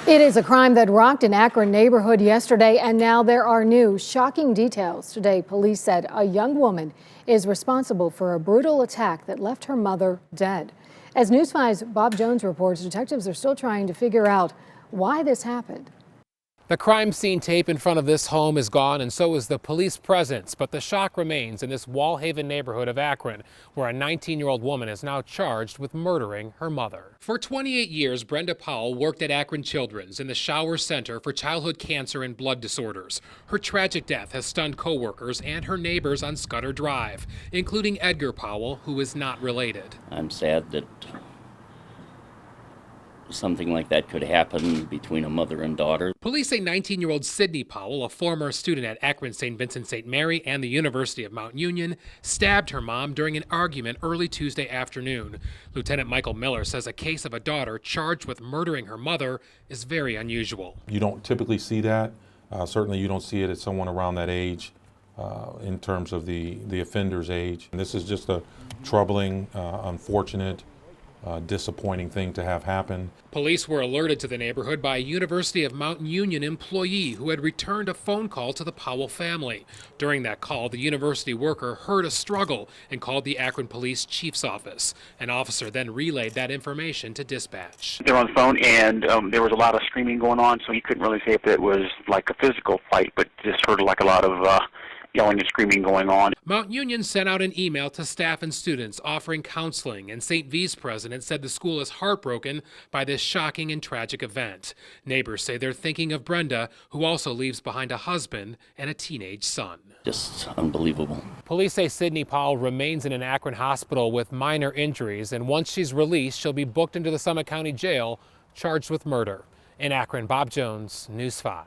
It is a crime that rocked an Akron neighborhood yesterday, and now there are new shocking details. Today, police said a young woman is responsible for a brutal attack that left her mother dead. As News 5's Bob Jones reports, detectives are still trying to figure out why this happened. The crime scene tape in front of this home is gone, and so is the police presence. But the shock remains in this Wallhaven neighborhood of Akron, where a 19-year-old woman is now charged with murdering her mother. For 28 years, Brenda Powell worked at Akron Children's in the Shower Center for Childhood Cancer and Blood Disorders. Her tragic death has stunned co-workers and her neighbors on Scudder Drive, including Edgar Powell, who is not related. I'm sad that something like that could happen between a mother and daughter. Police say 19-year-old Sydney Powell, a former student at Akron St. Vincent St. Mary and the University of Mount Union, stabbed her mom during an argument early Tuesday afternoon. Lieutenant Michael Miller says a case of a daughter charged with murdering her mother is very unusual. You don't typically see that. Certainly you don't see it at someone around that age in terms of the offender's age. And this is just a troubling, unfortunate, disappointing thing to have happen. Police were alerted to the neighborhood by a University of Mount Union employee who had returned a phone call to the Powell family. During that call, the university worker heard a struggle and called the Akron Police Chief's office. An officer then relayed that information to dispatch. They were on the phone, and there was a lot of screaming going on, so he couldn't really say if it was like a physical fight, but just heard like a lot of yelling and screaming going on. Mount Union sent out an email to staff and students offering counseling, and St. V's president said the school is heartbroken by this shocking and tragic event. Neighbors say they're thinking of Brenda, who also leaves behind a husband and a teenage son. Just unbelievable. Police say Sydney Powell remains in an Akron hospital with minor injuries, and once she's released, she'll be booked into the Summit County Jail, charged with murder. In Akron, Bob Jones, News 5.